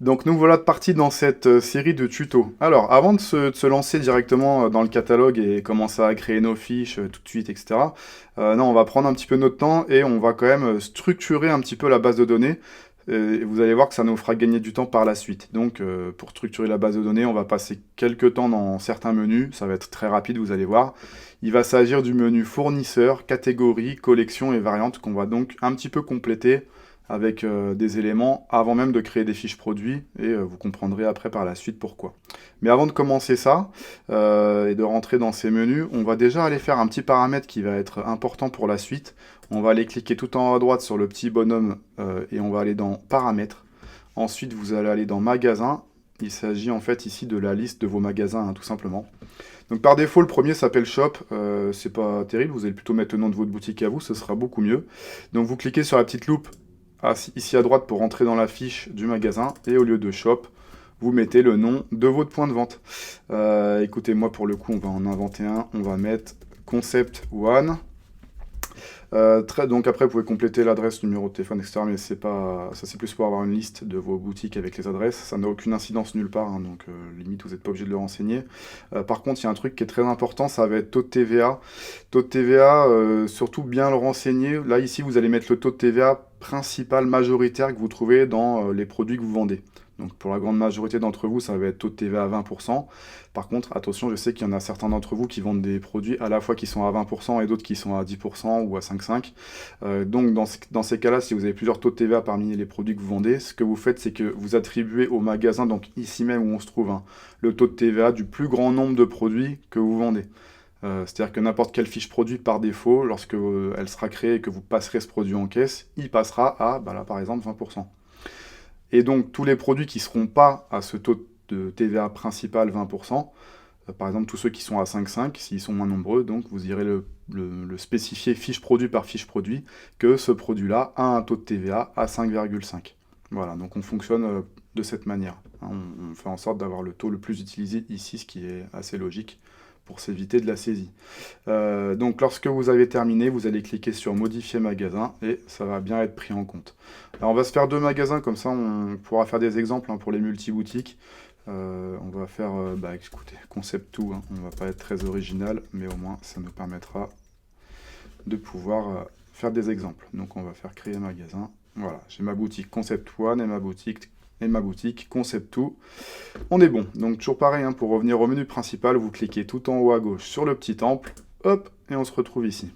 Donc nous voilà partis dans cette série de tutos. Alors, avant de se lancer directement dans le catalogue et commencer à créer nos fiches tout de suite, etc., non, on va prendre un petit peu notre temps et on va quand même structurer un petit peu la base de données. Et vous allez voir que ça nous fera gagner du temps par la suite. Donc, pour structurer la base de données, on va passer quelques temps dans certains menus. Ça va être très rapide, vous allez voir. Il va s'agir du menu fournisseur, catégorie, collection et variante qu'on va donc un petit peu compléter avec des éléments avant même de créer des fiches produits et vous comprendrez après par la suite pourquoi. Mais avant de commencer ça et de rentrer dans ces menus, on va déjà aller faire un petit paramètre qui va être important pour la suite. On va aller cliquer tout en haut à droite sur le petit bonhomme et on va aller dans paramètres. Ensuite, vous allez aller dans magasin. Il s'agit en fait ici de la liste de vos magasins, hein, tout simplement. Donc par défaut, le premier s'appelle Shop. C'est pas terrible, vous allez plutôt mettre le nom de votre boutique à vous, ce sera beaucoup mieux. Donc vous cliquez sur la petite loupe ici à droite pour rentrer dans la fiche du magasin et au lieu de Shop, vous mettez le nom de votre point de vente. Écoutez, moi pour le coup, on va en inventer un. On va mettre Concept One. Donc après, vous pouvez compléter l'adresse, numéro de téléphone, etc. Mais c'est pas, ça c'est plus pour avoir une liste de vos boutiques avec les adresses. Ça n'a aucune incidence nulle part, hein, donc limite vous n'êtes pas obligé de le renseigner. Par contre, il y a un truc qui est très important, ça va être taux de TVA. Taux de TVA, surtout bien le renseigner. Là ici, vous allez mettre le taux de TVA principal majoritaire que vous trouvez dans les produits que vous vendez. Donc pour la grande majorité d'entre vous, ça va être taux de TVA à 20%. Par contre, attention, je sais qu'il y en a certains d'entre vous qui vendent des produits à la fois qui sont à 20% et d'autres qui sont à 10% ou à 5,5. Donc dans ces cas-là, si vous avez plusieurs taux de TVA parmi les produits que vous vendez, ce que vous faites, c'est que vous attribuez au magasin, donc ici même où on se trouve, hein, le taux de TVA du plus grand nombre de produits que vous vendez. C'est-à-dire que n'importe quelle fiche produit par défaut, lorsque elle sera créée et que vous passerez ce produit en caisse, il passera à, bah là par exemple, 20%. Et donc, tous les produits qui ne seront pas à ce taux de TVA principal 20%, par exemple, tous ceux qui sont à 5,5, s'ils sont moins nombreux, donc vous irez le spécifier fiche produit par fiche produit, que ce produit-là a un taux de TVA à 5,5. Voilà, donc on fonctionne de cette manière. Hein, on fait en sorte d'avoir le taux le plus utilisé ici, ce qui est assez logique pour s'éviter de la saisie. Donc lorsque vous avez terminé, vous allez cliquer sur modifier magasin et ça va bien être pris en compte. Alors on va se faire deux magasins, comme ça on pourra faire des exemples hein, pour les multi-boutiques. On va faire, écoutez, concept tout, hein. On va pas être très original, mais au moins ça nous permettra de pouvoir faire des exemples. Donc on va faire créer magasin. Voilà, j'ai ma boutique Concept One et ma boutique Concept 2. On est bon. Donc toujours pareil, hein, pour revenir au menu principal, vous cliquez tout en haut à gauche sur le petit temple, hop, et on se retrouve ici.